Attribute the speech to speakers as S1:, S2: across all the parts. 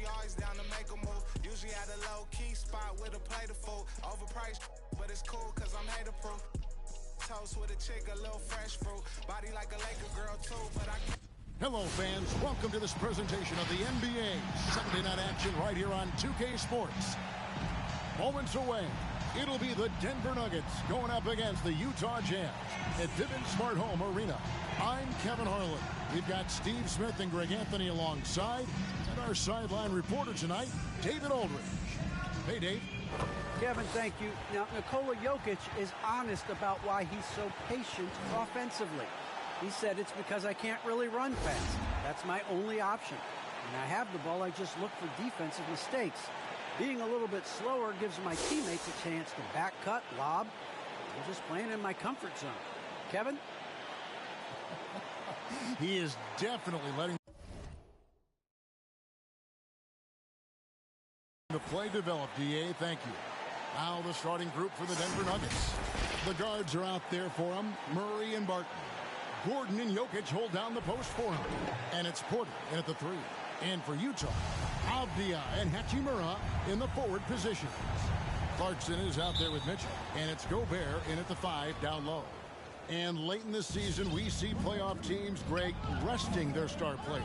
S1: always down to make a move. Usually at a low-key spot with a plate of food. Overpriced, but it's cool cause I'm hater-proof. Toast with a chick, a little fresh fruit. Body like a Laker girl too, but I can't.
S2: Hello fans, welcome to this presentation of the NBA Sunday Night Action right here on 2K Sports. Moments away, it'll be the Denver Nuggets going up against the Utah Jazz at Vivint Smart Home Arena. I'm Kevin Harlan. We've got Steve Smith and Greg Anthony alongside, and our sideline reporter tonight, David Aldridge. Hey, Dave.
S3: Kevin, thank you. Now, Nikola Jokic is honest about why he's so patient offensively. He said it's because I can't really run fast. That's my only option. When I have the ball, I just look for defensive mistakes. Being a little bit slower gives my teammates a chance to back cut, lob. I'm just playing in my comfort zone. Kevin?
S2: He is definitely letting the play develop, DA. Thank you. Now the starting group for the Denver Nuggets. The guards are out there for him. Murray and Barton. Gordon and Jokic hold down the post for him. And it's Porter in at the 3. And for Utah, Avdia and Hachimura in the forward positions. Clarkson is out there with Mitchell. And it's Gobert in at the 5 down low. And late in the season, we see playoff teams, Greg, resting their star players.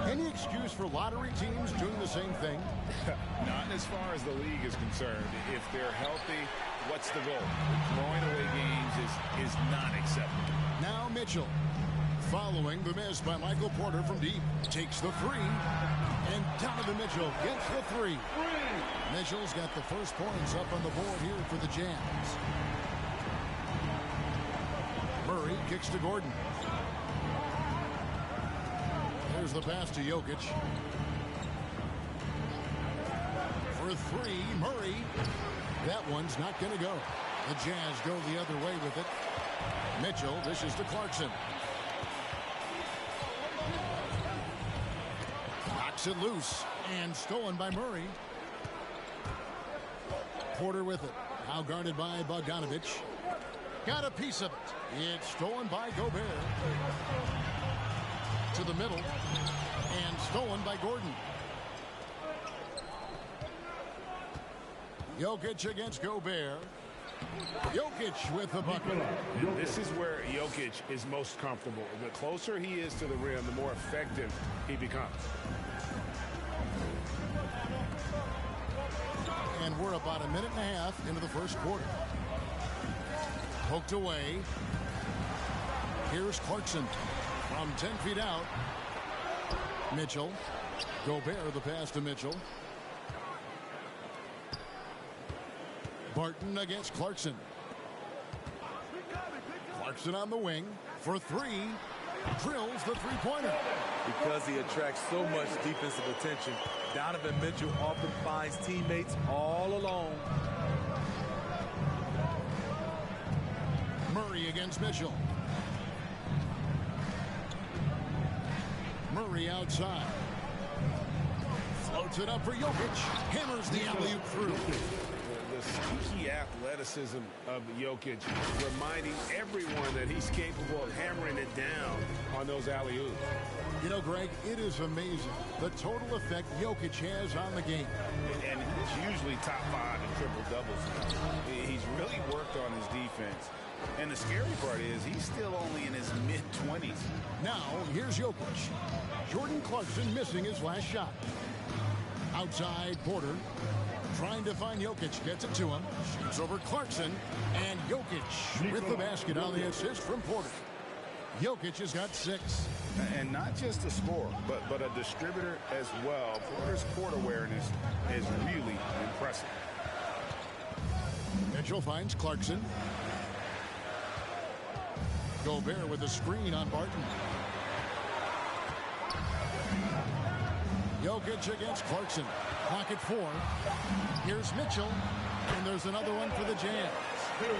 S2: Any excuse for lottery teams doing the same thing?
S4: Not as far as the league is concerned. If they're healthy, what's the goal? Throwing away games is not acceptable.
S2: Now Mitchell, following the miss by Michael Porter from deep, takes the 3. And Donovan Mitchell gets the 3. Mitchell's got the first points up on the board here for the Jazz. Murray kicks to Gordon. There's the pass to Jokic. For 3, Murray. That one's not going to go. The Jazz go the other way with it. Mitchell dishes to Clarkson. Knocks it loose and stolen by Murray. Porter with it. Now guarded by Bogdanovich. Got a piece of it. It's stolen by Gobert. To the middle. And stolen by Gordon. Jokic against Gobert. Jokic with the bucket.
S4: This is where Jokic is most comfortable. The closer he is to the rim, the more effective he becomes.
S2: And we're about a minute and a half into the first quarter. Poked away. Here's Clarkson from 10 feet out. Mitchell. Gobert the pass to Mitchell. Barton against Clarkson. Clarkson on the wing for 3. Drills the three-pointer.
S5: Because he attracts so much defensive attention, Donovan Mitchell often finds teammates all alone.
S2: Murray against Mitchell. Murray outside. Floats it up for Jokic. Hammers the alley-oop through.
S4: The sneaky athleticism of Jokic, reminding everyone that he's capable of hammering it down on those alley-oops.
S2: You know, Greg, it is amazing the total effect Jokic has on the game.
S4: And he's usually top 5 in triple-doubles. He's really worked on his defense. And the scary part is he's still only in his mid-20s.
S2: Now, here's Jokic. Jordan Clarkson missing his last shot. Outside, Porter. Trying to find Jokic. Gets it to him. Shoots over Clarkson. And Jokic with the basket on the assist from Porter. Jokic has got 6.
S4: And not just a scorer, but a distributor as well. Porter's court awareness is really impressive.
S2: Mitchell finds Clarkson. Gobert with a screen on Barton. Jokic against Clarkson. Clock at 4. Here's Mitchell. And there's another one for the Jazz.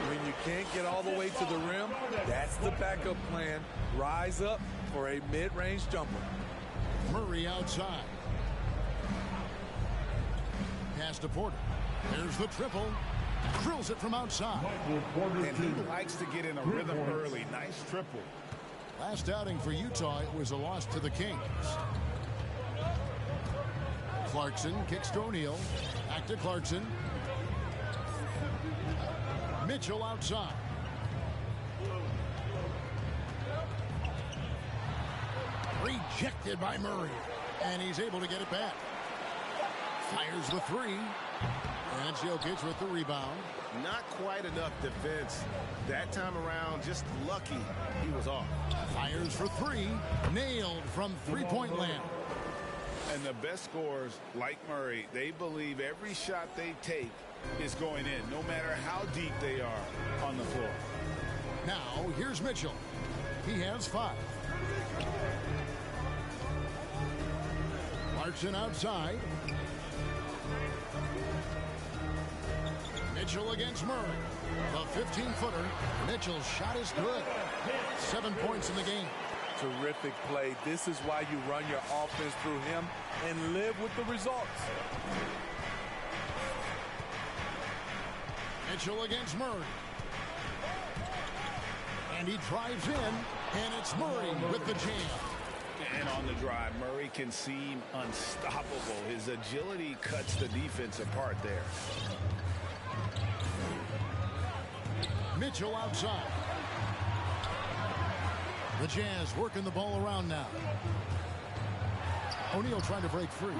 S5: When you can't get all the way to the rim, that's the backup plan. Rise up for a mid-range jumper.
S2: Murray outside. Pass to Porter. There's the triple. Drills it from outside.
S4: And he likes to get in a rhythm early. Nice triple.
S2: Last outing for Utah, it was a loss to the Kings. Clarkson kicks to O'Neal. Back to Clarkson. Mitchell outside. Rejected by Murray. And he's able to get it back. Fires the three. And it's Jokic with the rebound.
S6: Not quite enough defense that time around. Just lucky he was off.
S2: Fires for three. Nailed from three-point land.
S4: And the best scorers, like Murray, they believe every shot they take is going in, no matter how deep they are on the floor.
S2: Now, here's Mitchell. He has 5. Clarkson outside. Mitchell against Murray. The 15-footer. Mitchell's shot is good. 7 points in the game.
S5: Terrific play. This is why you run your offense through him and live with the results.
S2: Mitchell against Murray. And he drives in, and it's Murray with the jam.
S4: And on the drive, Murray can seem unstoppable. His agility cuts the defense apart there.
S2: Mitchell outside. The Jazz working the ball around now. O'Neal trying to break free.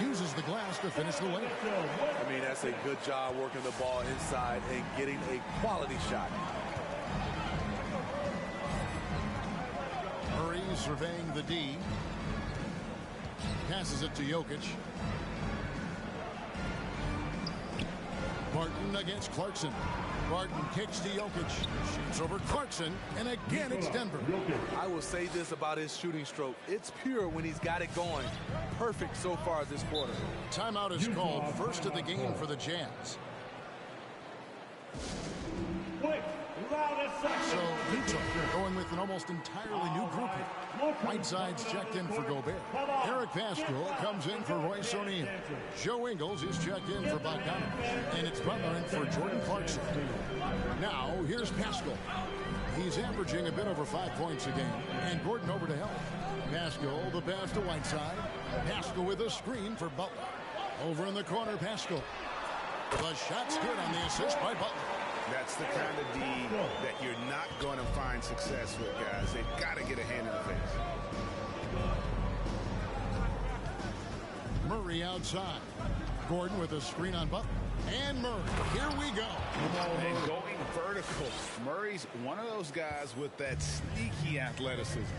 S2: Uses the glass to finish the layup.
S5: I mean, that's a good job working the ball inside and getting a quality shot.
S2: Murray surveying the D. Passes it to Jokic. Barton against Clarkson. Barton kicks to Jokic. Shoots over Clarkson. And again, it's Denver.
S5: I will say this about his shooting stroke. It's pure when he's got it going. Perfect so far this quarter.
S2: Timeout is called. First of the game for the Jazz. So Utah going with an almost entirely new group here. Whiteside's checked in for Gobert. Eric Pascal comes in for Royce O'Neal. Joe Ingles is checked in for Bogdanovich. And it's Butler in for Jordan Clarkson. Now, here's Pascal. He's averaging a bit over 5 points a game. And Gordon over to help. Pascal, the pass to Whiteside. Pascal with a screen for Butler. Over in the corner, Pascal. The shot's good on the assist by Butler.
S4: That's the kind of D that you're not going to find success with, guys. They've got to get a hand in the face.
S2: Murray outside. Gordon with a screen on Butler. And Murray. Here we go.
S4: And going vertical. Murray's one of those guys with that sneaky athleticism.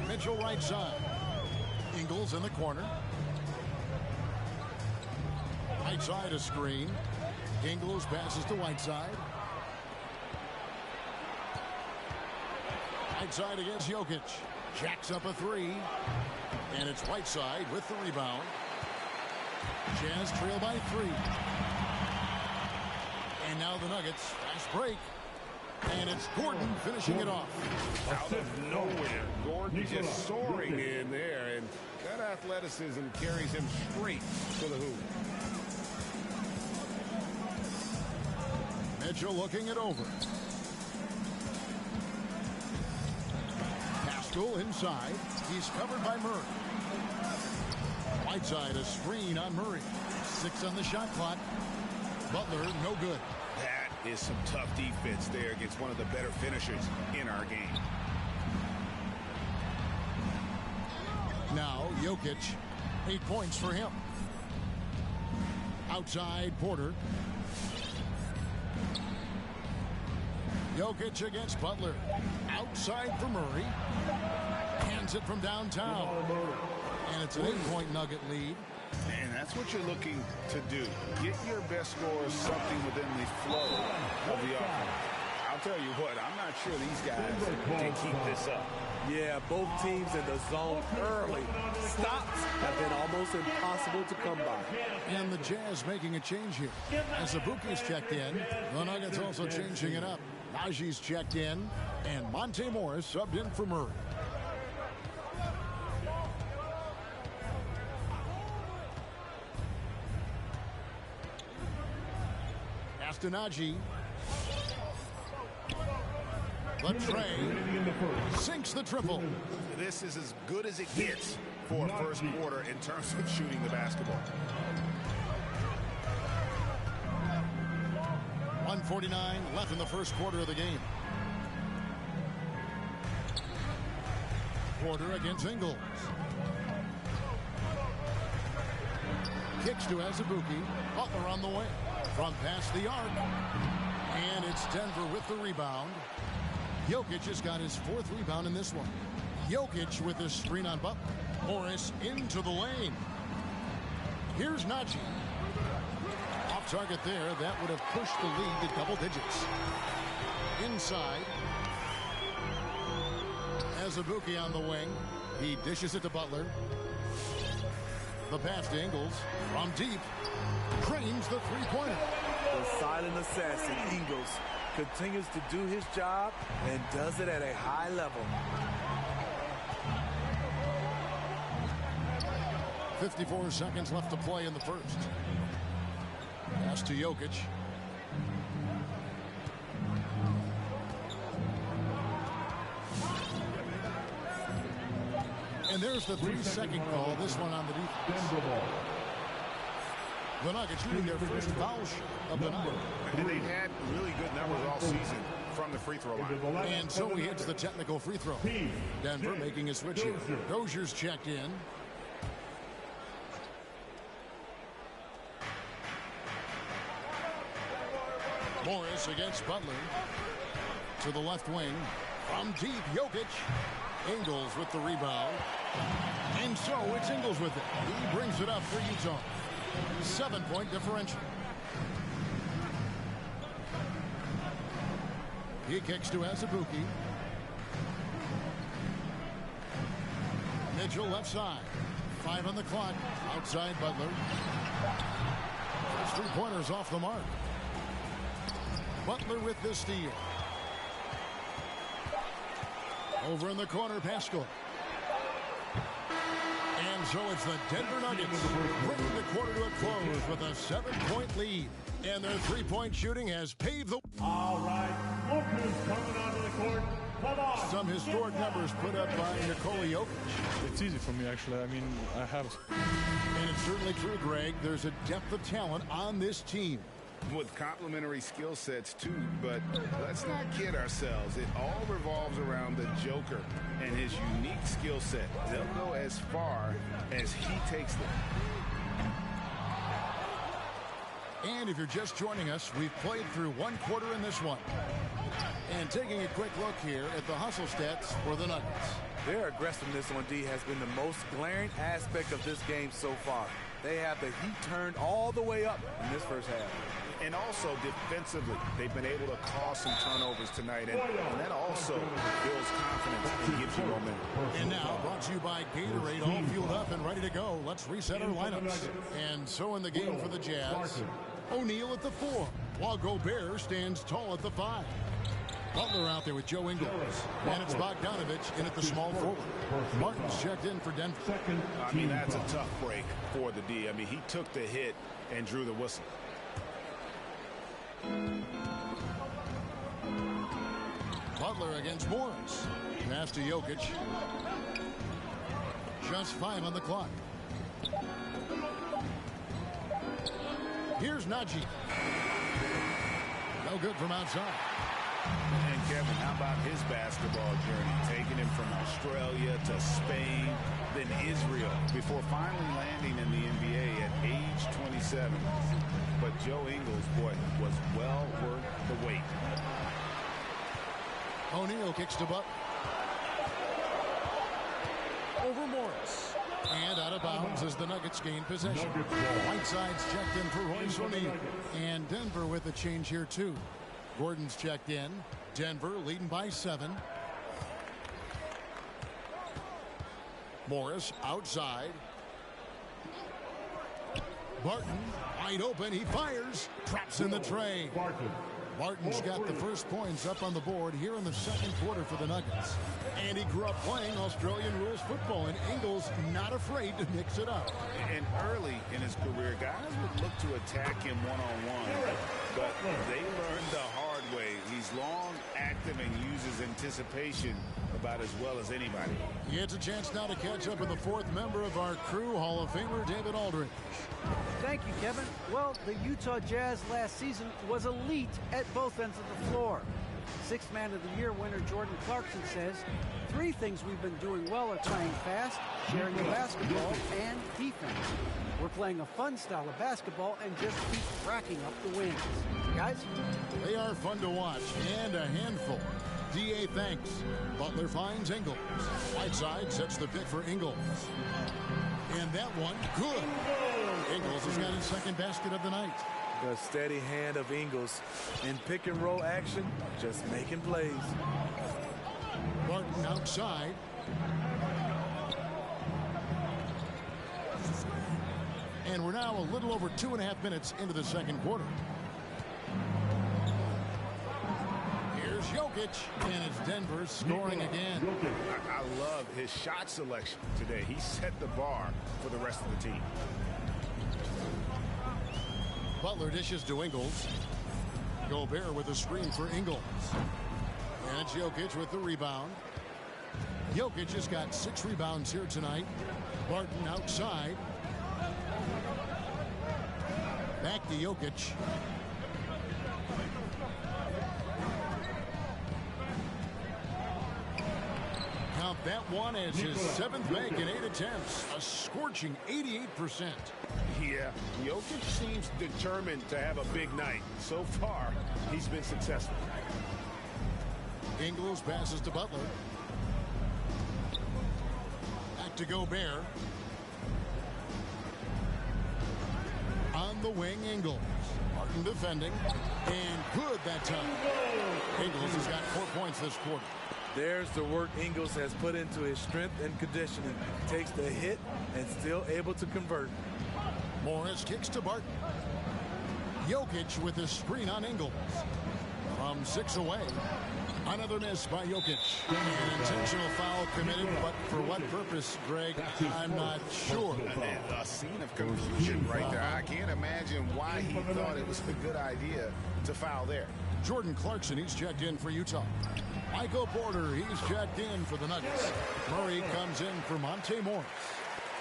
S2: Mitchell right side. Ingles in the corner. Whiteside a screen. Ingles passes to Whiteside. Whiteside against Jokic. Jacks up a three. And it's Whiteside with the rebound. Jazz trail by 3. And now the Nuggets. Fast break. And it's Gordon finishing it off.
S4: Out of nowhere, Gordon just soaring in there. And that athleticism carries him straight to the hoop.
S2: Mitchell looking it over. Pascal inside. He's covered by Murray. Whiteside a screen on Murray. 6 on the shot clock. Butler no good.
S4: That is some tough defense there against one of the better finishers in our game.
S2: Now Jokic. 8 points for him. Outside Porter. Jokic against Butler. Outside for Murray. Hands it from downtown. And it's an 8-point Nugget lead.
S4: And that's what you're looking to do. Get your best scorers something within the flow of the offense. I'll tell you what, I'm not sure these guys can keep this up.
S5: Yeah, both teams in the zone early. Stops have been almost impossible to come by.
S2: And the Jazz making a change here. As Azubuike's checked in, the Nuggets also changing it up. Najee's checked in, and Monte Morris subbed in for Murray. Najee. The tray sinks the triple.
S4: This is as good as it gets for a first quarter in terms of shooting the basketball.
S2: 1:49 left in the first quarter of the game. Porter against Ingles. Kicks to Azubuike. Butler on the way. From past the arc. And it's Denver with the rebound. Jokic has got his 4th rebound in this one. Jokic with his screen on Butler. Morris into the lane. Here's Najee. Off target there. That would have pushed the lead to double digits. Inside. Azubuike on the wing. He dishes it to Butler. The pass to Ingles. From deep. Drains the three-pointer.
S5: The silent assassin, Ingles, continues to do his job and does it at a high level.
S2: 54 seconds left to play in the first. Pass to Jokic. And there's the 3-second call. This one on the defense. The Nuggets shooting their first foul shot of the night.
S4: And they've had really good numbers all season from the free throw line.
S2: And so he hits the technical free throw. Denver making a switch here. Dozier's checked in. Morris against Butler. To the left wing. From deep, Jokic. Ingles with the rebound. And so it's Ingles with it. He brings it up for Utah. 7-point differential. He kicks to Azubuike. Mitchell left side. 5 on the clock. Outside Butler. First three-pointers off the mark. Butler with the steal. Over in the corner, Pascal. And so it's the Denver Nuggets bringing the quarter to a close with a 7-point lead. And their three-point shooting has paved the...
S7: All right, look who's coming onto the court. Come on.
S2: Some historic numbers put up by Nikola Jokic.
S8: It's easy for me, actually. I mean, I have...
S2: And it's certainly true, Greg. There's a depth of talent on this team.
S4: With complementary skill sets, too, but let's not kid ourselves. It all revolves around the Joker and his unique skill set. They'll go as far as he takes them.
S2: And if you're just joining us, we've played through one quarter in this one. And taking a quick look here at the hustle stats for the Nuggets.
S5: Their aggressiveness on D has been the most glaring aspect of this game so far. They have the heat turned all the way up in this first half.
S4: And also defensively, they've been able to cause some turnovers tonight, and that also builds confidence and gives you momentum.
S2: And now, brought to you by Gatorade, all fueled up and ready to go. Let's reset our lineups. And so in the game for the Jazz, O'Neal at the 4, while Gobert stands tall at the 5. Butler out there with Joe Ingles. And it's Bogdanovich in at the small forward. Martin's checked in for Denver.
S4: I mean, that's a tough break for the D. I mean, he took the hit and drew the whistle.
S2: Butler against Morris. Pass to Jokic. Just 5 on the clock. Here's Najee. No good from outside.
S4: And Kevin, how about his basketball journey? Taking him from Australia to Spain, then Israel, before finally landing in the NBA at age 27. But Joe Ingles, boy, was well worth the wait.
S2: O'Neal kicks to Butler. Over Morris. And out of bounds as the Nuggets gain possession. Whiteside's checked in for Royce O'Neal. And Denver with a change here, too. Gordon's checked in. Denver leading by 7. Morris outside. Barton wide open. He fires. Traps in the tray. Barton's got the first points up on the board here in the second quarter for the Nuggets. And he grew up playing Australian rules football, and Ingles not afraid to mix it up.
S4: And early in his career, guys would look to attack him one-on-one, but they learned the hard way. He's He's long, active, and uses anticipation about as well as anybody.
S2: He gets a chance now to catch up with the fourth member of our crew, Hall of Famer David Aldridge.
S3: Thank you, Kevin. Well, the Utah Jazz last season was elite at both ends of the floor. Sixth Man of the Year winner Jordan Clarkson says, 3 things we've been doing well are playing fast, sharing the basketball, and defense. We're playing a fun style of basketball and just keep racking up the wins. Guys?
S2: They are fun to watch and a handful. D.A. thanks. Butler finds Ingles. Whiteside sets the pick for Ingles. And that one, good. Ingles has got his second basket of the night.
S5: The steady hand of Ingles in pick and roll action, just making plays.
S2: Barton outside. And we're now a little over 2.5 minutes into the second quarter. Here's Jokic, and it's Denver scoring again.
S6: I love his shot selection today. He set the bar for the rest of the team.
S2: Butler dishes to Ingles. Gobert with a screen for Ingles. And it's Jokic with the rebound. Jokic has got 6 rebounds here tonight. Barton outside. Back to Jokic. Count that one as his 7th make in 8 attempts. A scorching 88%.
S6: Yeah, Jokic seems determined to have a big night. So far, he's been successful.
S2: Ingles passes to Butler. Back to Gobert. On the wing, Ingles. Martin defending. And good that time. Ingles has got 4 points this quarter.
S5: There's the work Ingles has put into his strength and conditioning. Takes the hit and still able to convert.
S2: Morris kicks to Barton. Jokic with a screen on Ingles. From 6 away. Another miss by Jokic. An intentional foul committed, but for what purpose, Greg? I'm not sure.
S6: A scene of confusion right there. I can't imagine why he thought it was a good idea to foul there.
S2: Jordan Clarkson, he's checked in for Utah. Michael Porter, he's checked in for the Nuggets. Murray comes in for Monte Morris.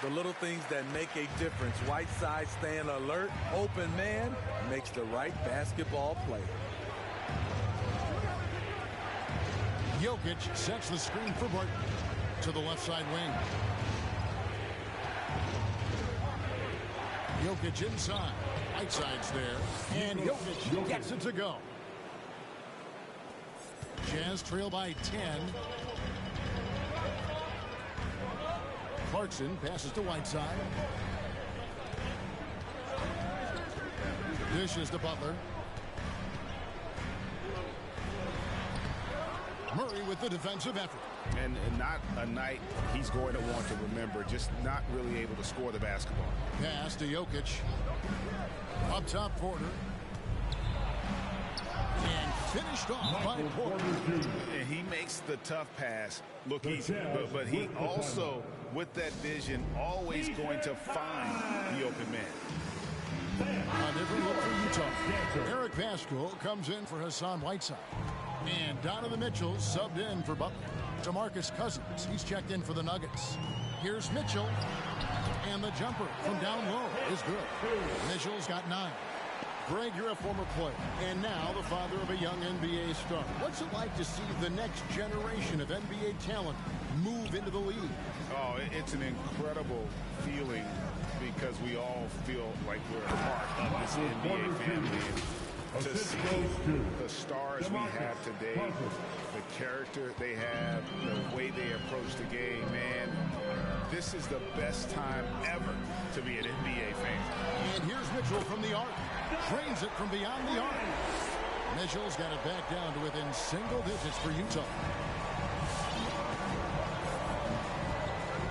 S5: The little things that make a difference. Whiteside staying alert, open man, makes the right basketball play.
S2: Jokic sets the screen for Barton to the left side wing. Jokic inside. Whiteside's there. And Jokic gets it to go. Jazz trail by 10. Clarkson passes to Whiteside. Dishes to Butler. Murray with the defensive effort.
S6: And not a night he's going to want to remember. Just not really able to score the basketball.
S2: Pass to Jokic. Up top, Porter. And finished off by Porter.
S6: And he makes the tough pass look easy. But he also, with that vision, always going to find the open man.
S2: A different look for Utah. Eric Pascal comes in for Hassan Whiteside. And Donovan Mitchell subbed in for Butler. DeMarcus Cousins, he's checked in for the Nuggets. Here's Mitchell. And the jumper from down low is good. Mitchell's got 9. Greg, you're a former player, and now the father of a young NBA star. What's it like to see the next generation of NBA talent move into the league?
S6: Oh, it's an incredible feeling because we all feel like we're a part of this NBA family. To see the stars we have today, the character they have, the way they approach the game, man, this is the best time ever to be an NBA fan.
S2: And here's Mitchell from the arc. Drains it from beyond the arc. Mitchell's got it back down to within single digits for Utah.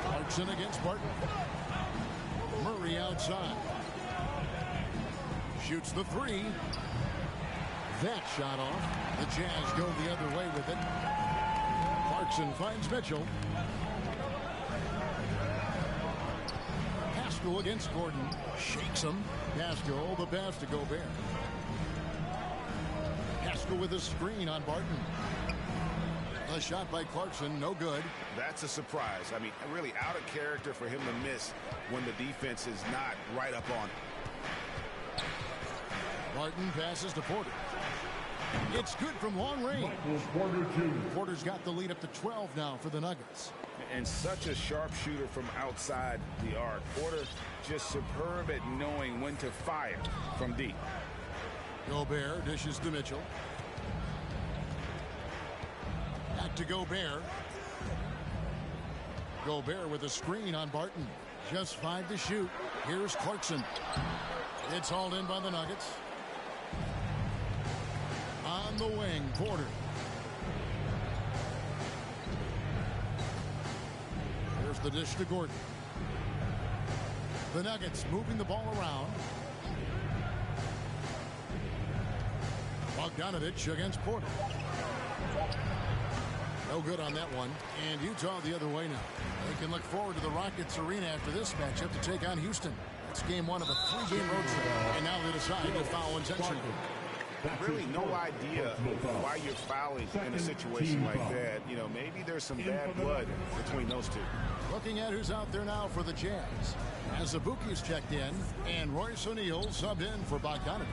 S2: Clarkson against Barton. Murray outside. Shoots the 3. That shot off. The Jazz go the other way with it. Clarkson finds Mitchell. Pascal against Gordon. Shakes him. Pascal, the pass to Gobert. Pascal Pascal with a screen on Barton. A shot by Clarkson, no good.
S4: That's a surprise. I mean, really out of character for him to miss when the defense is not right up on it.
S2: Barton passes to Porter. It's good from long range. Porter's got the lead up to 12 now for the Nuggets.
S4: And such a sharpshooter from outside the arc. Porter just superb at knowing when to fire from deep.
S2: Gobert dishes to Mitchell. Back to Gobert. Gobert with a screen on Barton. Just 5 to shoot. Here's Clarkson. It's hauled in by the Nuggets. On the wing, Porter. Here's the dish to Gordon. The Nuggets moving the ball around. Bogdanovich against Porter. No good on that one. And Utah the other way now. They can look forward to the Rockets arena after this matchup to take on Houston. It's game 1 of a 3-game road trip. And now they decide to foul intentionally.
S4: Really no idea why you're fouling in a situation like that. You know, maybe there's some bad blood between those two.
S2: Looking at who's out there now for the Jazz. Azubuike's checked in, and Royce O'Neal subbed in for Bogdanovich.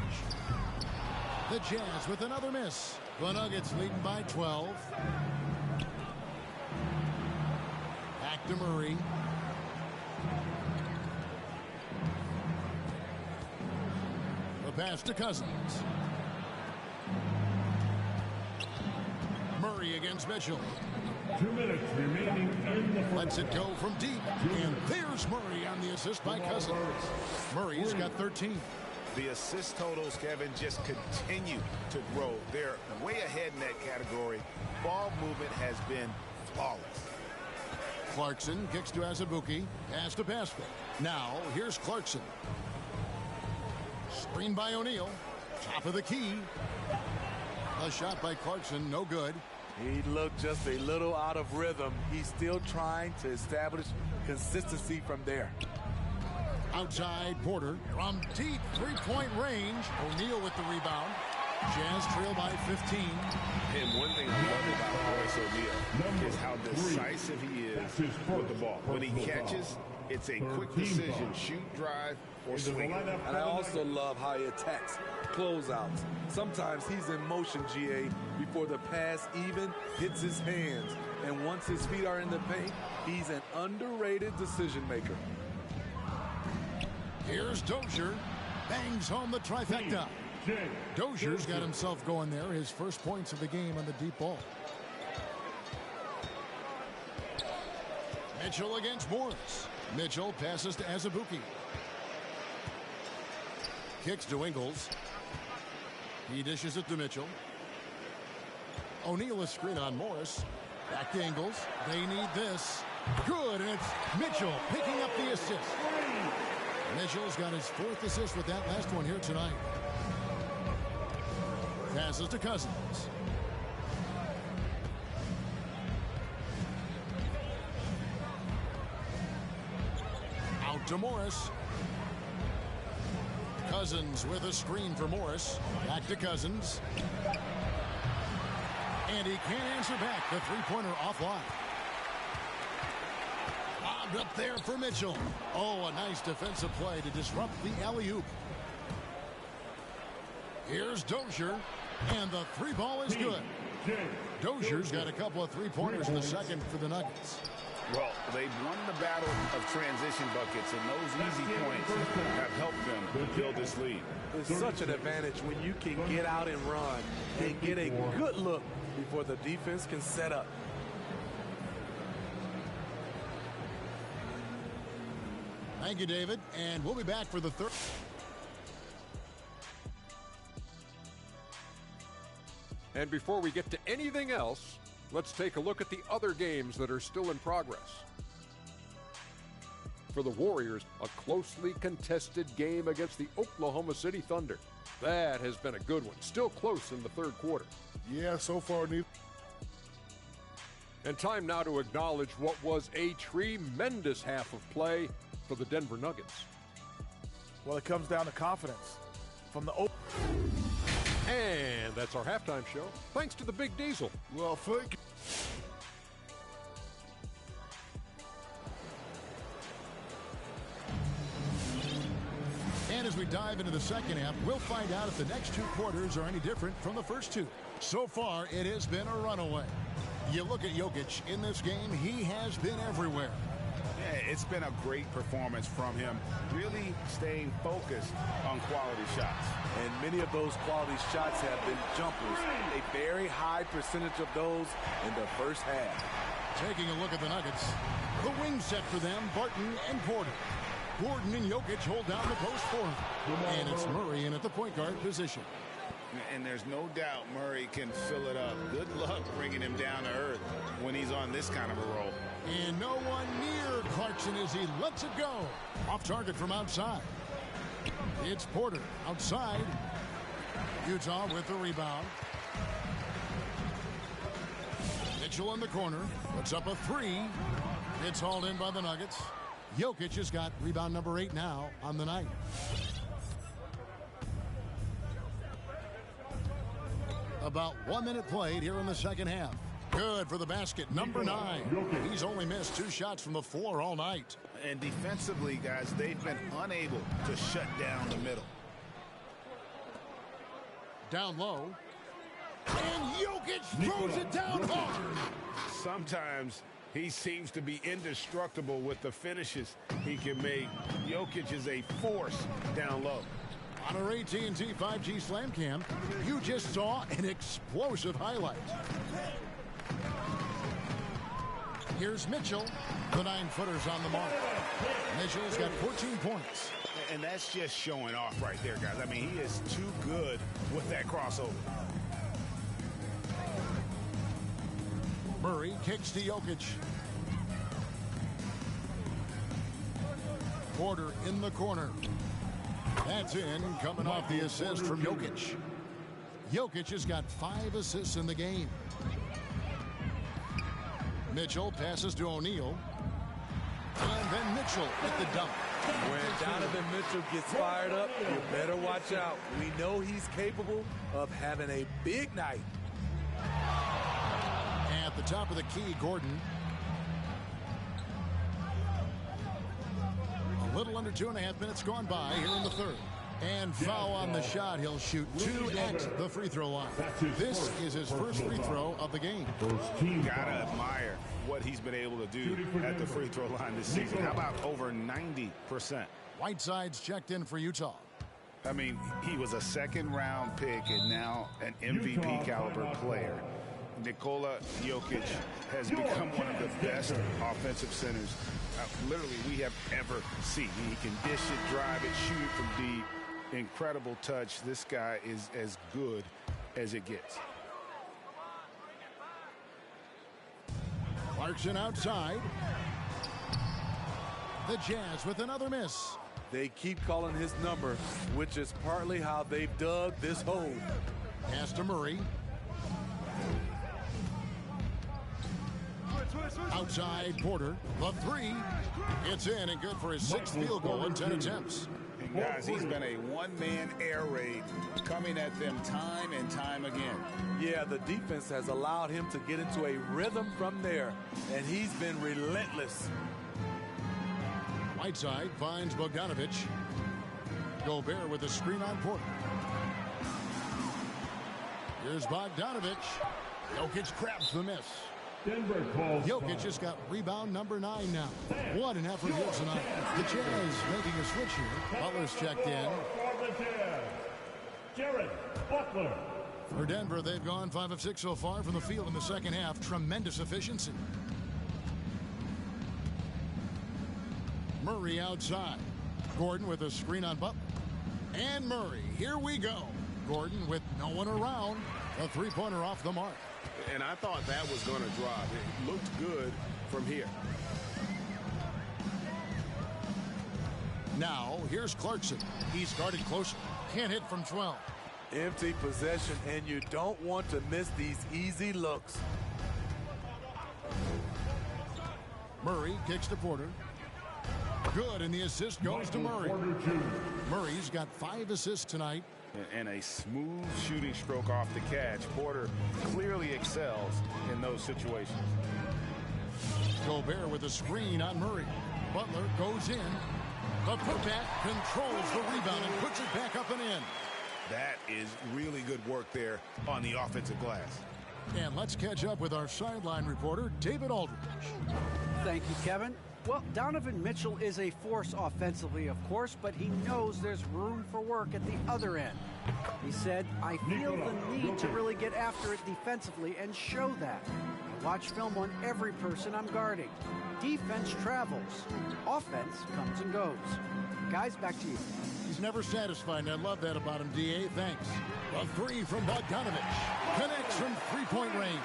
S2: The Jazz with another miss. The Nuggets leading by 12. Back to Murray. The pass to Cousins. Murray against Mitchell.
S7: 2 minutes remaining in the first.
S2: Lets it go from deep. And there's Murray on the assist by Cousins. Murray's got 13.
S4: The assist totals, Kevin, just continue to grow. They're way ahead in that category. Ball movement has been flawless.
S2: Clarkson kicks to Azubuike. Pass to Pascal. Now, here's Clarkson. Screen by O'Neal. Top of the key. A shot by Clarkson, no good.
S5: He looked just a little out of rhythm. He's still trying to establish consistency from there.
S2: Outside Porter from deep three-point range. O'Neal with the rebound. Jazz trail by 15.
S4: And one thing I love about Royce O'Neal is how decisive he is with the ball. When he catches, it's a quick decision. Shoot, drive, or swing.
S5: And I also love how he attacks closeouts. Sometimes he's in motion, GA, before the pass even hits his hands. And once his feet are in the paint, he's an underrated decision maker.
S2: Here's Dozier. Bangs home the trifecta. Dozier's got himself going there. His first points of the game on the deep ball. Mitchell against Morris. Mitchell passes to Azubuike. Kicks to Ingles. He dishes it to Mitchell. O'Neal a screen on Morris. Back to Ingles. They need this. Good, and it's Mitchell picking up the assist. Mitchell's got his 4th assist with that last one here tonight. Passes to Cousins. Out to Morris. Cousins with a screen for Morris. Back to Cousins. And he can't answer back. The three-pointer offline. Bobbed up there for Mitchell. Oh, a nice defensive play to disrupt the alley-oop. Here's Dozier. And the three ball is good. Dozier's got a couple of three-pointers in the second for the Nuggets.
S4: Well, they've won the battle of transition buckets, and those easy points have helped them build this lead.
S5: It's such an advantage when you can get out and run and get a good look before the defense can set up.
S2: Thank you, David. And we'll be back for the third.
S9: And before we get to anything else, let's take a look at the other games that are still in progress. For the Warriors, a closely contested game against the Oklahoma City Thunder. That has been a good one. Still close in the third quarter.
S6: Yeah, so far, neither.
S9: And time now to acknowledge what was a tremendous half of play for the Denver Nuggets.
S10: Well, it comes down to confidence. From the
S9: And that's our halftime show. Thanks to the Big Diesel.
S2: Well, thank you. And as we dive into the second half, we'll find out if the next two quarters are any different from the first two. So far, it has been a runaway. You look at Jokic in this game, he has been everywhere.
S4: Yeah, it's been a great performance from him, really staying focused on quality shots.
S5: And many of those quality shots have been jumpers. A very high percentage of those in the first half.
S2: Taking a look at the Nuggets, the wing set for them, Barton and Porter. Gordon and Jokic hold down the post for him. And it's Murray in at the point guard position.
S4: And there's no doubt Murray can fill it up. Good luck bringing him down to earth when he's on this kind of a roll.
S2: And no one near Clarkson as he lets it go. Off target from outside. It's Porter outside. Utah with the rebound. Mitchell in the corner. Puts up a three. It's hauled in by the Nuggets. Jokic has got rebound number 8 now on the night. About 1 minute played here in the second half. Good for the basket, number 9. He's only missed 2 shots from the floor all night.
S4: And defensively, guys, they've been unable to shut down the middle.
S2: Down low. And Jokic throws it down hard.
S4: Sometimes he seems to be indestructible with the finishes he can make. Jokic is a force down low.
S2: On our AT&T 5G Slam Cam, you just saw an explosive highlight. Here's Mitchell. The 9-footer's on the mark. Mitchell's got 14 points.
S4: And that's just showing off right there, guys. I mean, he is too good with that crossover.
S2: Murray kicks to Jokic. Porter in the corner. That's in, coming off the assist from Jokic. Jokic has got 5 assists in the game. Mitchell passes to O'Neal. And then Mitchell with the dunk.
S5: When Donovan Mitchell gets fired up, you better watch out. We know he's capable of having a big night.
S2: At the top of the key, Gordon. A little under 2.5 minutes gone by here in the third. And foul on the shot. He'll shoot 2 at the free throw line. This is his first free throw of the game.
S4: Gotta admire what he's been able to do at the free throw line this season. How about over 90%?
S2: Whiteside's checked in for Utah.
S4: I mean, he was a second-round pick and now an MVP caliber player. Nikola Jokic has become one of the best offensive centers literally we have ever seen. He can dish it, drive it, shoot it from deep. Incredible touch. This guy is as good as it gets.
S2: Clarkson outside. The Jazz with another miss.
S5: They keep calling his number, which is partly how they've dug this hole.
S2: Pass to Murray. Outside Porter. The 3. It's in and good for his 6th field goal in 10 attempts.
S4: And guys, he's been a one-man air raid coming at them time and time again.
S5: Yeah, the defense has allowed him to get into a rhythm from there, and he's been relentless.
S2: Whiteside finds Bogdanovic. Gobert with a screen on Porter. Here's Bogdanovic. Jokic grabs the miss. Jokic has got rebound number 9 now. What an effort here tonight. The Jazz making a switch here. Butler's checked in.
S7: Jared Butler.
S2: For Denver, they've gone 5 of 6 so far from the field in the second half. Tremendous efficiency. Murray outside. Gordon with a screen on Butler. And Murray, here we go. Gordon with no one around. A 3-pointer off the mark.
S4: And I thought that was going to drop. It looked good from here.
S2: Now, here's Clarkson. He's guarded closer. Can't hit from 12.
S5: Empty possession, and you don't want to miss these easy looks.
S2: Murray kicks to Porter. Good, and the assist goes to Murray. Murray's got 5 assists tonight.
S6: And a smooth shooting stroke off the catch. Porter clearly excels in those situations.
S2: Gobert with a screen on Murray. Butler goes in. The putback controls the rebound and puts it back up and in.
S6: That is really good work there on the offensive glass.
S2: And let's catch up with our sideline reporter, David Aldridge.
S3: Thank you, Kevin. Well, Donovan Mitchell is a force offensively, of course, but he knows there's room for work at the other end. He said, I feel the need to really get after it defensively and show that. I watch film on every person I'm guarding. Defense travels. Offense comes and goes. Guys, back to you.
S2: He's never satisfied, and I love that about him, D.A. Thanks. A three from Bogdanovich. Connects from three-point range.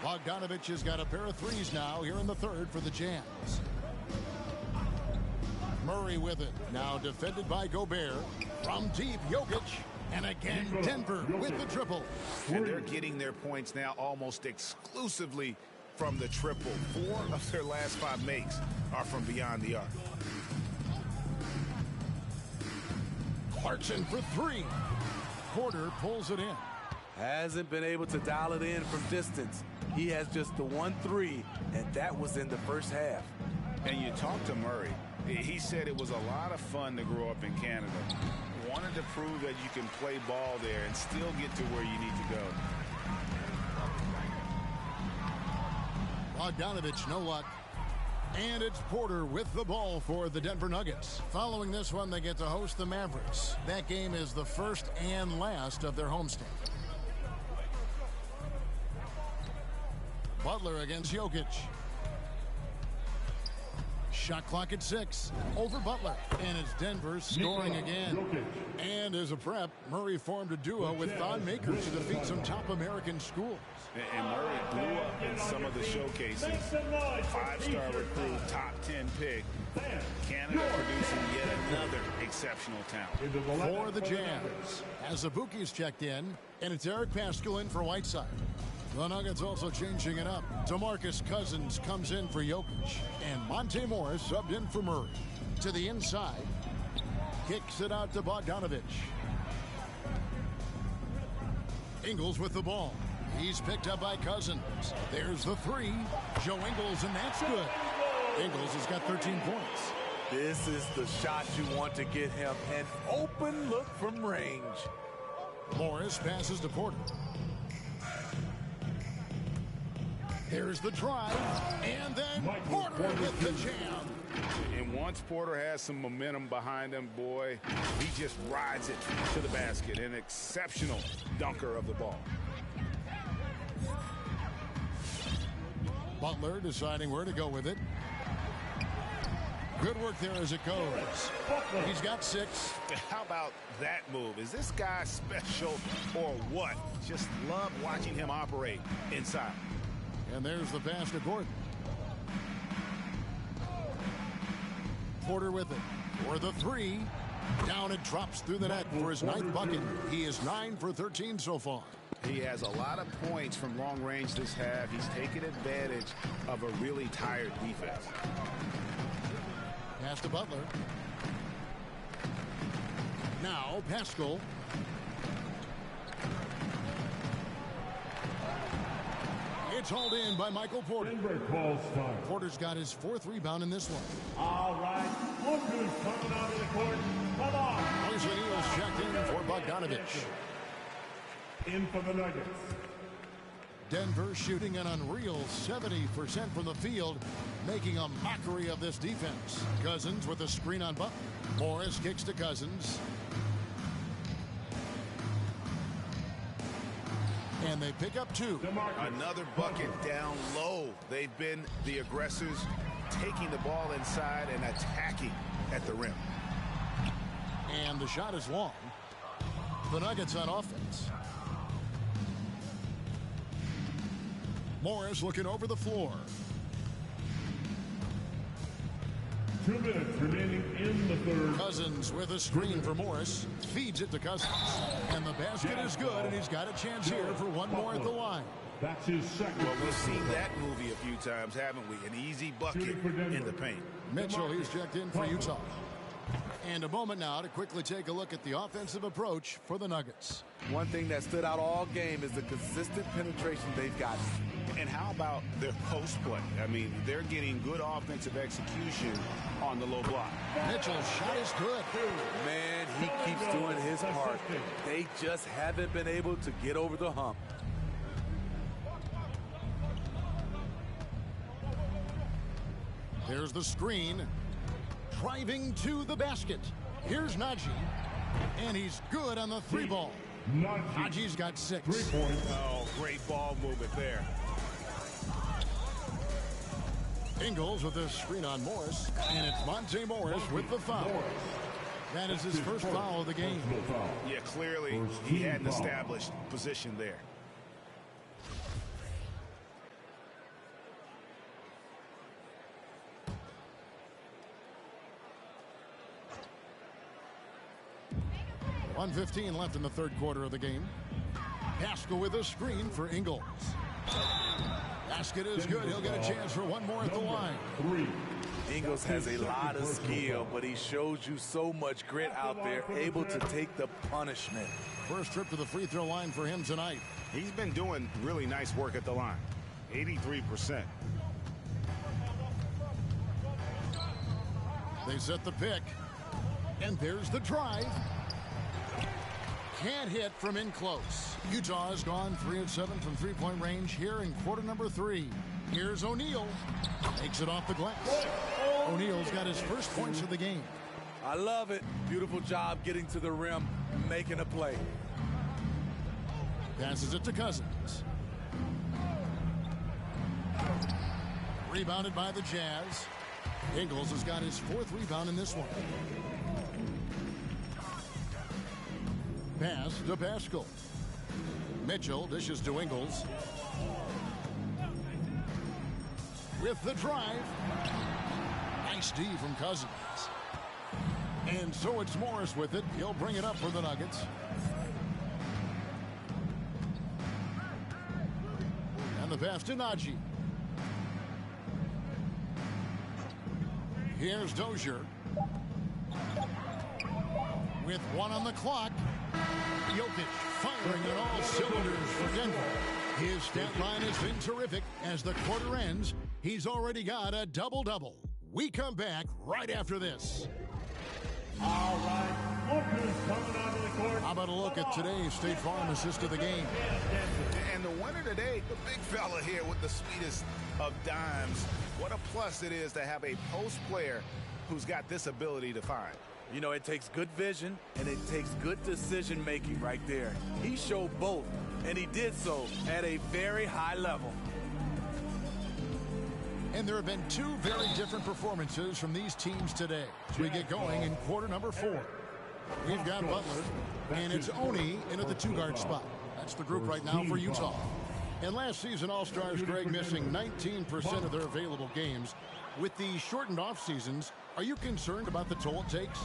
S2: Bogdanovich has got a pair of threes now here in the third for the Jazz. Murray with it. Now defended by Gobert. From deep, Jokic. And again, Denver with the triple.
S6: And they're getting their points now almost exclusively from the triple. 4 of their last 5 makes are from beyond the arc.
S2: Clarkson for 3. Porter pulls it in.
S5: Hasn't been able to dial it in from distance. He has just the 1-3, and that was in the first half.
S6: And you talk to Murray. He said it was a lot of fun to grow up in Canada. Wanted to prove that you can play ball there and still get to where you need to go.
S2: Bogdanovich, no luck. And it's Porter with the ball for the Denver Nuggets. Following this one, they get to host the Mavericks. That game is the first and last of their homestand. Butler against Jokic. Shot clock at 6. Over Butler. And it's Denver scoring again. And as a prep, Murray formed a duo with Thon Maker to defeat some top American schools.
S6: And Murray blew up in some of the showcases. 5-star recruit, top 10 pick. Canada producing yet another exceptional talent.
S2: For the Jazz, as Azubuike's checked in, and it's Eric Paschall in for Whiteside. The Nuggets also changing it up. DeMarcus Cousins comes in for Jokic, and Monte Morris subbed in for Murray. To the inside, kicks it out to Bogdanovich. Ingles with the ball. He's picked up by Cousins. There's the 3. Joe Ingles, and that's good. Ingles has got 13 points.
S5: This is the shot you want to get him. An open look from range.
S2: Morris passes to Porter. Here's the drive, and then Porter with the jam.
S6: And once Porter has some momentum behind him, boy, he just rides it to the basket. An exceptional dunker of the ball.
S2: Butler deciding where to go with it. Good work there as it goes. He's got 6.
S6: How about that move? Is this guy special or what? Just love watching him operate inside.
S2: And there's the pass to Gordon. Porter with it. For the 3. Down it drops through the net for his 9th bucket. He is 9 for 13 so far.
S6: He has a lot of points from long range this half. He's taken advantage of a really tired defense.
S2: Pass to Butler. Now Paschall. It's hauled in by Michael Porter. Porter's got his 4th rebound in this one.
S7: All right, look who's coming out of the court. Come on.
S2: Moises Neal's checked in for Bogdanovich.
S7: In for the Nuggets.
S2: Denver shooting an unreal 70% from the field, making a mockery of this defense. Cousins with a screen on Butler. Morris kicks to Cousins. And they pick up 2.
S6: Another bucket down low. They've been the aggressors, taking the ball inside and attacking at the rim.
S2: And the shot is long. The Nuggets on offense. Morris looking over the floor.
S7: 2 minutes remaining in the third.
S2: Cousins with a screen for Morris. Feeds it to Cousins. And the basket is good, and he's got a chance here for one more at the line.
S7: That's his second.
S6: Well, we've seen that movie a few times, haven't we? An easy bucket in the paint.
S2: Mitchell, he's checked in for Utah. And a moment now to quickly take a look at the offensive approach for the Nuggets.
S5: One thing that stood out all game is the consistent penetration they've gotten.
S6: And how about their post play? I mean, they're getting good offensive execution on the low block.
S2: Mitchell's shot is good.
S5: Man, he keeps doing his part. They just haven't been able to get over the hump.
S2: There's the screen. Driving to the basket. Here's Najee. And he's good on the three ball. Najee's got 6.
S7: 3 points.
S6: Oh, great ball movement there.
S2: Ingles with the screen on Morris. And it's Monte Morris with the foul. That is his first foul of the game.
S6: Yeah, clearly he had an established position there.
S2: .115 left in the third quarter of the game. Pascal with a screen for Ingles. Basket is good. He'll get a chance for one more at the line.
S5: Ingles has a lot of skill, but he shows you so much grit out there, able to take the punishment.
S2: First trip to the free throw line for him tonight.
S6: He's been doing really nice work at the line. 83%.
S2: They set the pick. And there's the drive. Can't hit from in close. Utah has gone 3 of 7 from three-point range here in quarter number 3. Here's O'Neal. Takes it off the glass. O'Neal's got his first points of the game.
S5: I love it. Beautiful job getting to the rim, making a play.
S2: Passes it to Cousins. Rebounded by the Jazz. Ingles has got his 4th rebound in this one. Pass to Pascal. Mitchell dishes to Ingles. With the drive. Nice D from Cousins. And so it's Morris with it. He'll bring it up for the Nuggets. And the pass to Najee. Here's Dozier. With 1 on the clock. Jokic firing on all cylinders for Denver. His stat line has been terrific. As the quarter ends, he's already got a double-double. We come back right after this.
S7: All right, lookers coming onto the court.
S2: How about a look at today's State Farm assist of the game?
S6: And the winner today, the big fella here with the sweetest of dimes. What a plus it is to have a post player who's got this ability to find.
S5: You know, it takes good vision and it takes good decision making right there. He showed both, and he did so at a very high level.
S2: And there have been 2 very different performances from these teams today as we get going in quarter number 4. We've got Butler, and it's Oni into the 2-guard spot. That's the group right now for Utah. And last season, All-Stars Greg missing 19% of their available games. With the shortened off seasons, are you concerned about the toll it takes?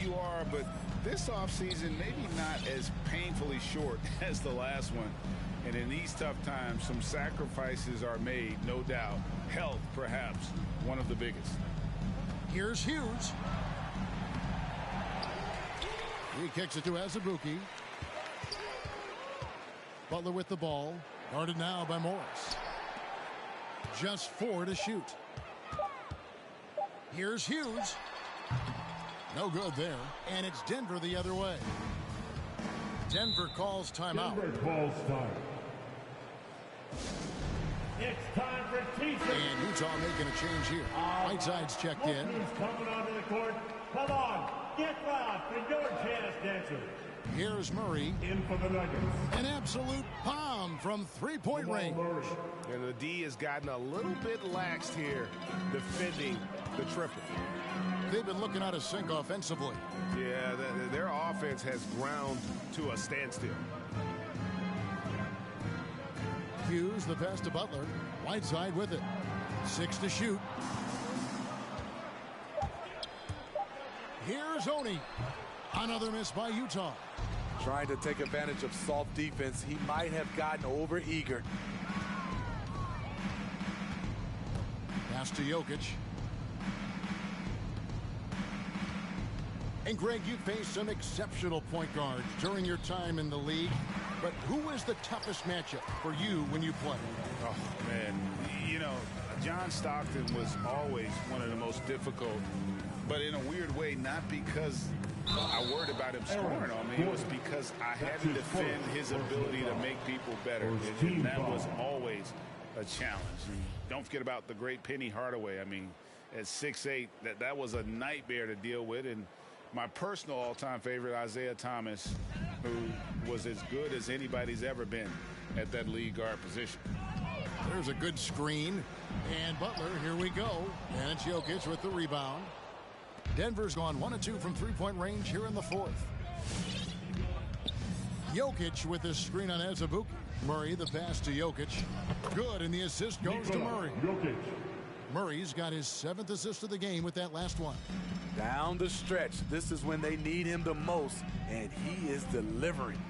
S6: You are, but this offseason maybe not as painfully short as the last one. And in these tough times, some sacrifices are made, no doubt. Health, perhaps, one of the biggest.
S2: Here's Hughes. He kicks it to Azubuike. Butler with the ball. Guarded now by Morris. Just 4 to shoot. Here's Hughes. No good there. And it's Denver the other way. Denver calls timeout.
S7: Denver calls time. It's time for T-shirt.
S2: And Utah making a change here. Whiteside's checked in.
S7: Lookers coming onto the court. Come on, get loud for your jazz dancer.
S2: Here's Murray.
S7: In for the Nuggets.
S2: An absolute bomb from three-point range.
S6: And the D has gotten a little bit laxed here, defending the triple.
S2: They've been looking out of sync offensively.
S6: Yeah, their offense has ground to a standstill.
S2: Hughes, the pass to Butler. Whiteside with it. 6 to shoot. Here's Oni. Another miss by Utah.
S5: Trying to take advantage of soft defense, he might have gotten over-eager.
S2: Pass to Jokic. And Greg, you faced some exceptional point guards during your time in the league, but who was the toughest matchup for you when you played?
S4: Oh, man, you know, John Stockton was always one of the most difficult, but in a weird way, not because I worried about him scoring on me. It was because I had to defend his ability to make people better, and that was always a challenge. And don't forget about the great Penny Hardaway. I mean, at 6'8", that was a nightmare to deal with. And my personal all-time favorite, Isaiah Thomas, who was as good as anybody's ever been at that lead guard position.
S2: There's a good screen. And Butler, here we go. And it's Jokic with the rebound. Denver's gone 1 of 2 from three-point range here in the fourth. Jokic with the screen on Azubuike. Murray, the pass to Jokic. Good, and the assist goes to Murray. Murray's got his 7th assist of the game with that last one.
S5: Down the stretch, this is when they need him the most, and he is delivering.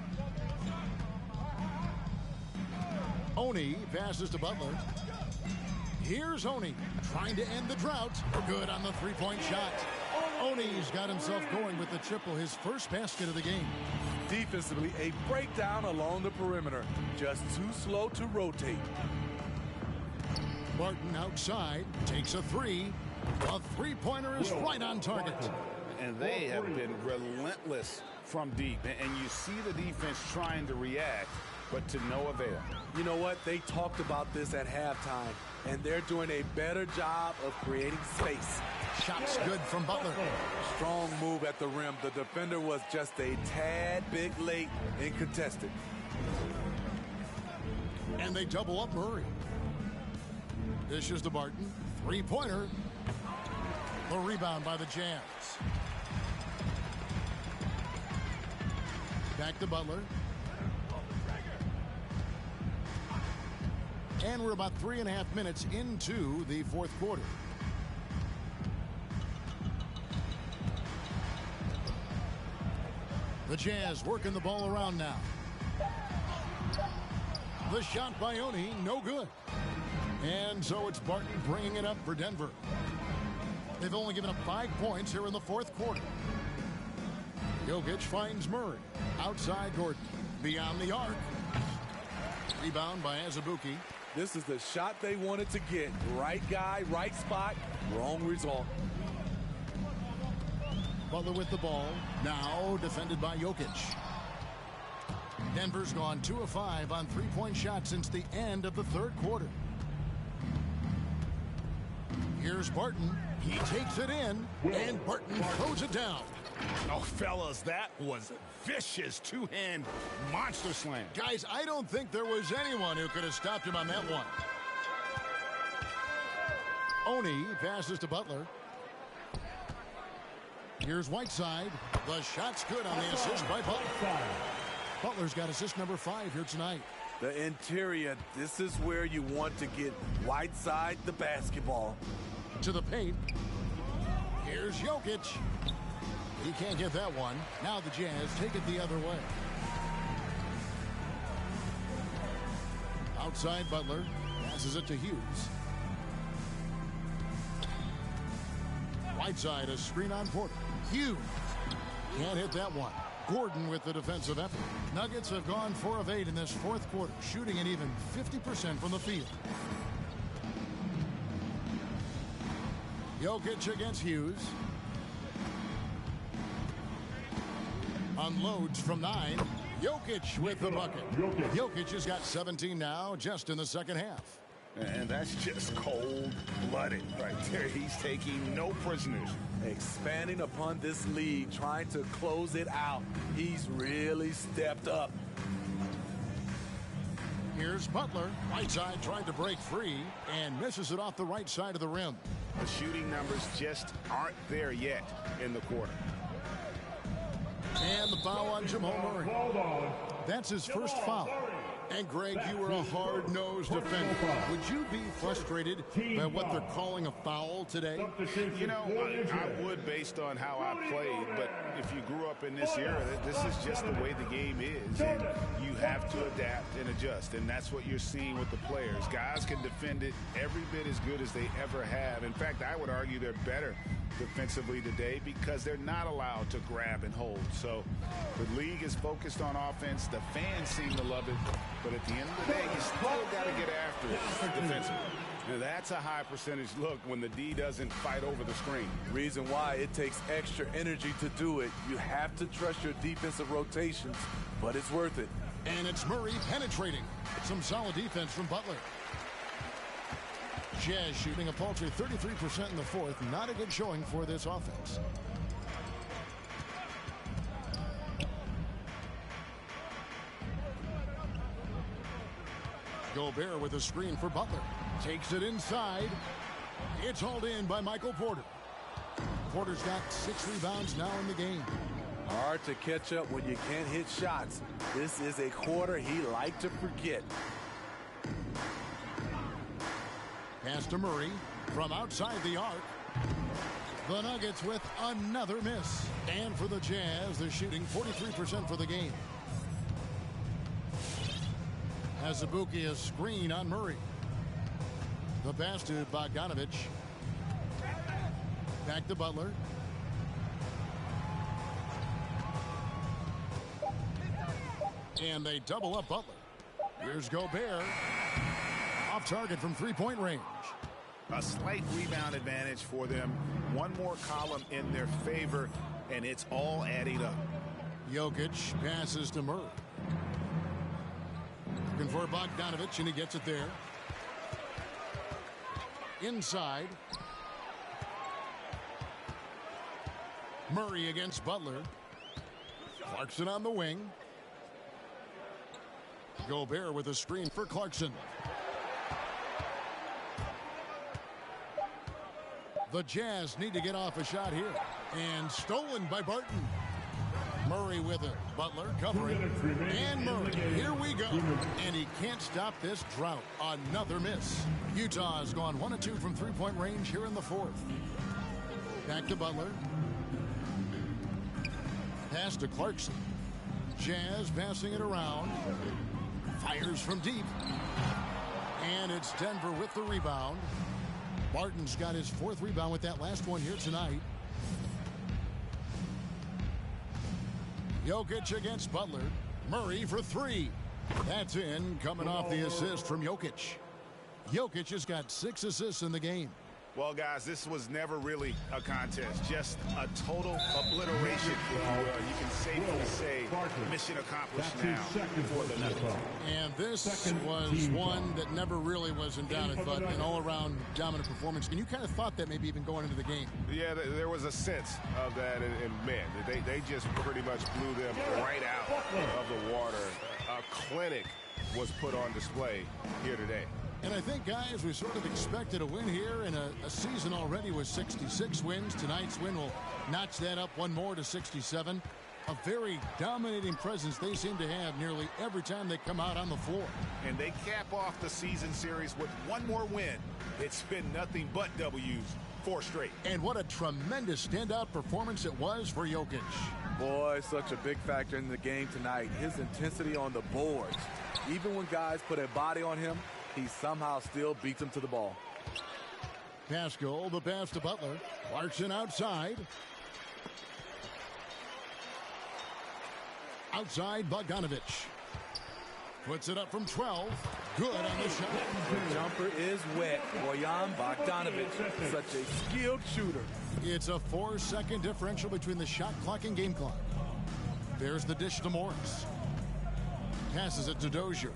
S2: Oni passes to Butler. Here's Oni trying to end the drought. Good on the three-point shot. Oni's got himself going with the triple, his first basket of the game.
S5: Defensively, a breakdown along the perimeter. Just too slow to rotate.
S2: Barton outside, takes a three. A three-pointer is right on target.
S4: And they have been relentless from deep. And you see the defense trying to react, but to no avail.
S5: You know what? They talked about this at halftime, and they're doing a better job of creating space.
S2: Shots good from Butler.
S5: Strong move at the rim. The defender was just a tad bit late and contested.
S2: And they double up Murray. Dishes to Barton. Three-pointer. The rebound by the Jazz. Back to Butler. And we're about 3.5 minutes into the fourth quarter. The Jazz working the ball around now. The shot by Oni, no good. And so it's Barton bringing it up for Denver. They've only given up 5 points here in the fourth quarter. Jokic finds Murray. Outside Gordon. Beyond the arc. Rebound by Azubuike.
S5: This is the shot they wanted to get. Right guy, right spot, wrong result.
S2: Butler with the ball. Now defended by Jokic. Denver's gone 2 of 5 on three-point shots since the end of the third quarter. Here's Barton. He takes it in, and Barton throws it down.
S4: Oh, fellas, that was a vicious two-hand monster slam.
S2: Guys, I don't think there was anyone who could have stopped him on that one. Oni passes to Butler. Here's Whiteside. The shot's good on the assist by Butler. Butler's got assist number 5 here tonight.
S5: The interior, this is where you want to get Whiteside the basketball.
S2: To the paint. Here's Jokic. He can't get that one. Now the Jazz take it the other way. Outside Butler. Passes it to Hughes. Whiteside, a screen on Porter. Hughes. Can't hit that one. Gordon with the defensive effort. Nuggets have gone 4 of 8 in this fourth quarter, shooting an even 50% from the field. Jokic against Hughes. Unloads from 9. Jokic with the bucket. Jokic has got 17 now, just in the second half.
S4: And that's just cold-blooded right there. He's taking no prisoners.
S5: Expanding upon this lead, trying to close it out. He's really stepped up.
S2: Here's Butler. Whiteside trying to break free and misses it off the right side of the rim.
S4: The shooting numbers just aren't there yet in the quarter.
S2: And the foul on Jamal Murray. That's his first foul. And Greg, you were a hard-nosed defender. Would you be frustrated by what they're calling a foul today?
S4: You know, I would based on how I played, but if you grew up in this era, this is just the way the game is. And you have to adapt and adjust, and that's what you're seeing with the players. Guys can defend it every bit as good as they ever have. In fact, I would argue they're better
S6: defensively today because they're not allowed to grab and hold. So the league is focused on offense. The fans seem to love it. But at the end of the day, you still got to get after it defensively. Now, that's a high percentage look when the D doesn't fight over the screen.
S5: Reason why it takes extra energy to do it. You have to trust your defensive rotations, but it's worth it.
S2: And it's Murray penetrating. Some solid defense from Butler. Jazz shooting a paltry 33% in the fourth. Not a good showing for this offense. Gobert with a screen for Butler. Takes it inside. It's hauled in by Michael Porter. Porter's got 6 rebounds now in the game.
S5: Hard to catch up when you can't hit shots. This is a quarter he liked to forget.
S2: Pass to Murray from outside the arc. The Nuggets with another miss. And for the Jazz, they're shooting 43% for the game. Azubuike a screen on Murray. The pass to Bogdanovic. Back to Butler. And they double up Butler. Here's Gobert. Off target from three-point range.
S6: A slight rebound advantage for them. One more column in their favor, and it's all adding up.
S2: Jokic passes to Murray. Looking for Bogdanovic, and he gets it there. Inside. Murray against Butler. Clarkson on the wing. Gobert with a screen for Clarkson. The Jazz need to get off a shot here. And stolen by Barton. Murray with it. Butler covering. And Murray. Here we go. And he can't stop this drought. Another miss. Utah has gone 1 of 2 from three-point range here in the fourth. Back to Butler. Pass to Clarkson. Jazz passing it around. Fires from deep. And it's Denver with the rebound. Barton's got his 4th rebound with that last one here tonight. Jokic against Butler. Murray for 3. That's in, coming off the assist from Jokic. Jokic has got 6 assists in the game.
S6: Well, guys, this was never really a contest, just a total obliteration, if you will. You can safely say mission accomplished now for the Nuggets.
S2: And this was one that never really was in doubt, but an all-around dominant performance. And you kind of thought that maybe even going into the game.
S6: Yeah, there was a sense of that, and man, they just pretty much blew them right out of the water. A clinic was put on display here today.
S2: And I think, guys, we sort of expected a win here in a season already with 66 wins. Tonight's win will notch that up one more to 67. A very dominating presence they seem to have nearly every time they come out on the floor.
S6: And they cap off the season series with one more win. It's been nothing but W's, 4 straight.
S2: And what a tremendous standout performance it was for Jokic.
S5: Boy, such a big factor in the game tonight. His intensity on the boards. Even when guys put a body on him, he somehow still beats him to the ball.
S2: Pascal, the pass to Butler. Clarkson outside. Outside, Bogdanovic. Puts it up from 12. Good on the shot.
S5: The jumper is wet. Bojan Bogdanovic, such a skilled shooter.
S2: It's a 4-second differential between the shot clock and game clock. There's the dish to Morris. Passes it to Dozier.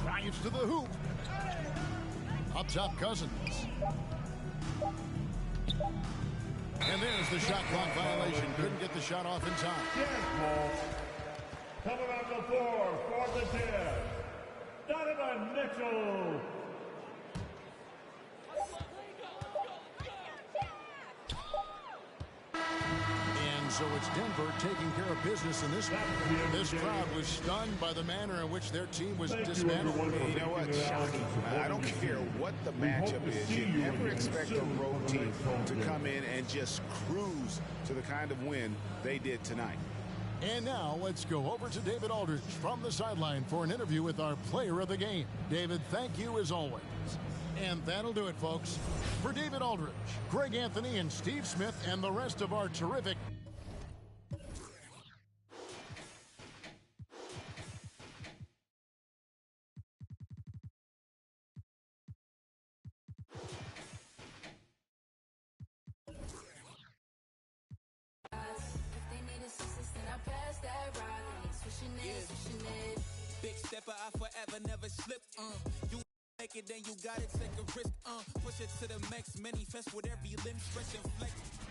S2: Drives to the hoop. Up top, Cousins. And there's the shot clock violation. Couldn't get the shot off in time.
S7: Coming on the floor for the Jazz, Donovan Mitchell.
S2: And so it's Denver taking care of business in this one. This crowd was stunned by the manner in which their team was dismantled.
S6: You know what? Shocking. I don't care what the matchup is. You never expect a road team to come in and just cruise to the kind of win they did tonight.
S2: And now let's go over to David Aldridge from the sideline for an interview with our player of the game. David, thank you as always. And that'll do it, folks. For David Aldridge, Greg Anthony, and Steve Smith, and the rest of our terrific
S10: Big stepper, I forever never slip. You make it, then you gotta take a risk. Push it to the max, manifest with every limb, stretch and flex.